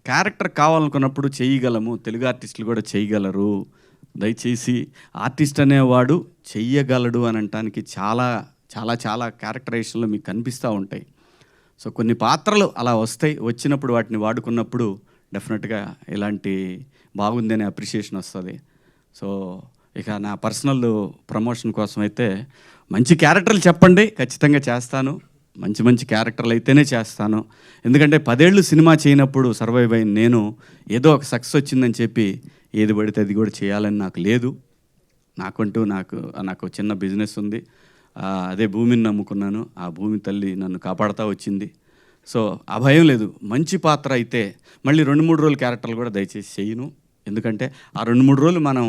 Character కావాలనుకున్నప్పుడు చేయగలము, తెలుగు ఆర్టిస్టులు కూడా చేయగలరు. దయచేసి ఆర్టిస్ట్ అనేవాడు చెయ్యగలడు అని అనటానికి చాలా చాలా చాలా క్యారెక్టరైజేషన్లు మీకు కనిపిస్తూ ఉంటాయి. సో కొన్ని పాత్రలు అలా వస్తాయి, వచ్చినప్పుడు వాటిని వాడుకున్నప్పుడు డెఫినెట్గా ఇలాంటి బాగుంది అనే అప్రిషియేషన్ వస్తుంది. సో ఇక నా పర్సనల్ ప్రమోషన్ కోసం అయితే మంచి క్యారెక్టర్లు చెప్పండి, ఖచ్చితంగా చేస్తాను. మంచి మంచి క్యారెక్టర్లు అయితేనే చేస్తాను. ఎందుకంటే 10 ఏళ్ళు సినిమా చేయనప్పుడు సర్వైవ్ అయిన నేను ఏదో ఒక సక్సెస్ వచ్చిందని చెప్పి ఏది పడితే అది కూడా చేయాలని నాకు లేదు. నాకు చిన్న బిజినెస్ ఉంది. అదే భూమిని నమ్ముకున్నాను. ఆ భూమి తల్లి నన్ను కాపాడుతూ వచ్చింది. సో ఆ భయం లేదు. మంచి పాత్ర అయితే మళ్ళీ 2-3 రోజులు క్యారెక్టర్లు కూడా దయచేసి చేయను. ఎందుకంటే ఆ 2-3 రోజులు మనం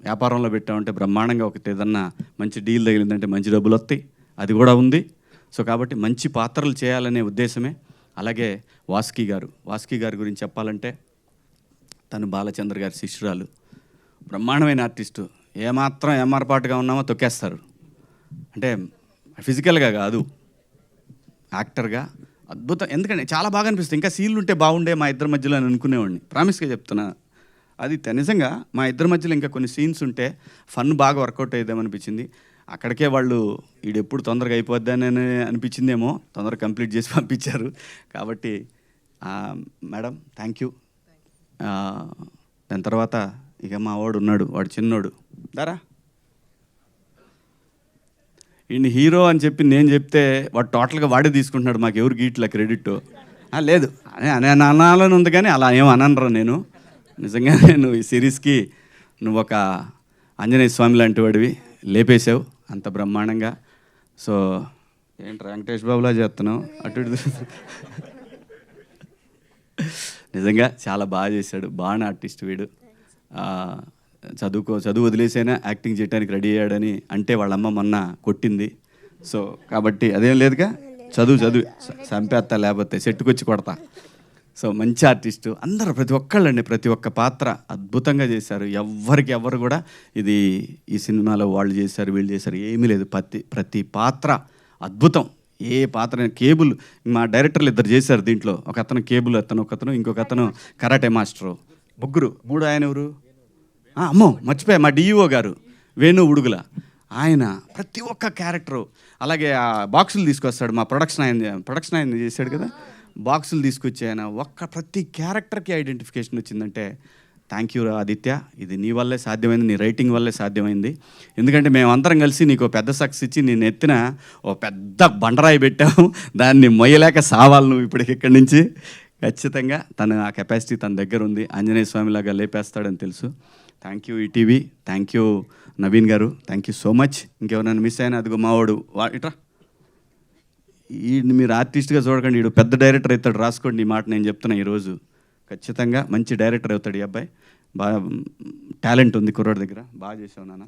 వ్యాపారంలో పెట్టామంటే బ్రహ్మాండంగా ఒకటి ఏదన్నా మంచి డీల్ తగిలిందంటే మంచి డబ్బులు వస్తాయి, అది కూడా ఉంది. సో కాబట్టి మంచి పాత్రలు చేయాలనే ఉద్దేశమే. అలాగే వాసుకి గారి గురించి చెప్పాలంటే తను బాలచంద్ర గారి శిష్యురాలు, బ్రహ్మాండమైన ఆర్టిస్టు. ఏమాత్రం ఏమారపాటుగా ఉన్నామో తొక్కేస్తారు. అంటే ఫిజికల్గా కాదు, యాక్టర్గా అద్భుతం. ఎందుకంటే చాలా బాగా అనిపిస్తుంది. ఇంకా సీన్లు ఉంటే బాగుండే మా ఇద్దరి మధ్యలో అని అనుకునేవాడిని. ప్రామిస్గా చెప్తున్నా, అది నిజంగా మా ఇద్దరి మధ్యలో ఇంకా కొన్ని సీన్స్ ఉంటే ఫన్ బాగా వర్కౌట్ అయ్యేదేమనిపించింది. అక్కడికే వాళ్ళు వీడెప్పుడు తొందరగా అయిపోద్దని అనిపించిందేమో, తొందరగా కంప్లీట్ చేసి పంపించారు. కాబట్టి మేడం థ్యాంక్ యూ. దాని తర్వాత ఇక మా వాడు ఉన్నాడు, వాడు చిన్నోడు దారా, ఈయన హీరో అని చెప్పి నేను చెప్తే వాడు టోటల్గా వాడే తీసుకుంటున్నాడు. మాకు ఎవరు గీట్ల క్రెడిట్ లేదు అనే అనాలని ఉంది, కానీ అలా ఏం అనరా. నేను నిజంగా నేను ఈ సిరీస్కి నువ్వు ఒక ఆంజనేయ స్వామి లాంటి వాడివి, లేపేసావు అంత బ్రహ్మాండంగా. సో ఏంటి వెంకటేష్ బాబులా చేస్తున్నావు అటు ఇటు. నిజంగా చాలా బాగా చేశాడు, బాగా ఆర్టిస్ట్ వీడు. చదువు వదిలేసైనా యాక్టింగ్ చేయడానికి రెడీ అయ్యాడని అంటే వాళ్ళమ్మ మొన్న కొట్టింది. సో కాబట్టి అదేం లేదుగా, చదువు చంపేస్తా, లేకపోతే సెట్టుకొచ్చి కొడతా. సో మంచి ఆర్టిస్టు అందరూ, ప్రతి ఒక్కళ్ళండి, ప్రతి ఒక్క పాత్ర అద్భుతంగా చేశారు. ఎవరు కూడా ఇది ఈ సినిమాలో వాళ్ళు చేశారు వీళ్ళు చేశారు ఏమీ లేదు. ప్రతి పాత్ర అద్భుతం. ఏ పాత్ర కేబుల్ మా డైరెక్టర్లు 2 చేశారు దీంట్లో. ఒక అతను కేబుల్ ఒకతను ఇంకొక అతను కరాటే మాస్టరు, 3 ఆయన ఎవరు, అమ్మో మర్చిపోయా, మా డిఈఓ గారు వేణు ఉడుగుల, ఆయన ప్రతి ఒక్క క్యారెక్టరు. అలాగే ఆ బాక్సులు తీసుకొస్తాడు, మా ప్రొడక్షన్ ఆయన చేశాడు కదా, బాక్సులు తీసుకొచ్చి ఆయన ప్రతి క్యారెక్టర్కి ఐడెంటిఫికేషన్ వచ్చిందంటే థ్యాంక్ యూ ఆదిత్య. ఇది నీ వల్లే సాధ్యమైంది, నీ రైటింగ్ వల్లే సాధ్యమైంది. ఎందుకంటే మేమందరం కలిసి నీకు పెద్ద సక్సెస్ ఇచ్చి నేను ఎత్తిన పెద్ద బండరాయి పెట్టాము, దాన్ని మొయ్యలేక సావాలి నువ్వు ఇప్పటికి ఇక్కడి నుంచి. ఖచ్చితంగా ఆ కెపాసిటీ తన దగ్గర ఉంది. ఆంజనేయ స్వామిలాగా లేపేస్తాడని తెలుసు. Thank you ETV, thank you Naveen గారు, థ్యాంక్ యూ సో మచ్. ఇంకెవరైనా మిస్ అయినా అదిగో మావాడు ఇట్రా, వీడిని మీరు ఆర్టిస్ట్గా చూడకండి, వీడు పెద్ద డైరెక్టర్ అవుతాడు, రాసుకోండి ఈ మాట నేను చెప్తున్నా. ఈరోజు ఖచ్చితంగా మంచి డైరెక్టర్ అవుతాడు ఈ అబ్బాయి. బాగా టాలెంట్ ఉంది కుర్రాడి దగ్గర, బాగా చేసావు నాన్న.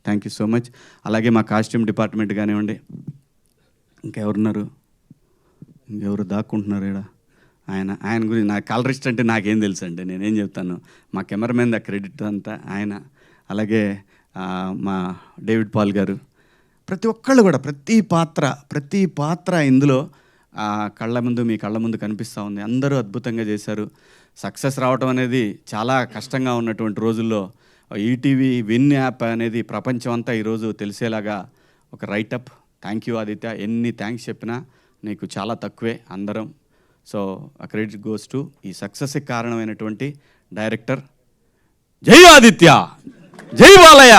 Thank you so much. అలాగే మా కాస్ట్యూమ్ డిపార్ట్మెంట్ కానివ్వండి, ఇంకెవరు దాక్కుంటున్నారు ఇక్కడ, ఆయన గురించి నా కలరిస్ట్ అంటే నాకేం తెలుసు అంటే నేనేం చెప్తాను. మా కెమెరామెన్ క్రెడిట్ అంతా ఆయన. అలాగే మా డేవిడ్ పాల్ గారు, ప్రతి ఒక్కళ్ళు కూడా ప్రతి పాత్ర ఇందులో మీ కళ్ళ ముందు కనిపిస్తూ ఉంది. అందరూ అద్భుతంగా చేశారు. సక్సెస్ రావటం అనేది చాలా కష్టంగా ఉన్నటువంటి రోజుల్లో ఈటీవీ విన్ యాప్ అనేది ప్రపంచం అంతా ఈరోజు తెలిసేలాగా ఒక రైటప్. థ్యాంక్ యూ ఆదిత్య, ఎన్ని థ్యాంక్స్ చెప్పినా నీకు చాలా తక్కువే అందరం. సో ఆ క్రెడిట్ గోస్ టు ఈ సక్సెస్కి కారణమైనటువంటి డైరెక్టర్. జై ఆదిత్య, జై బాలయ్య.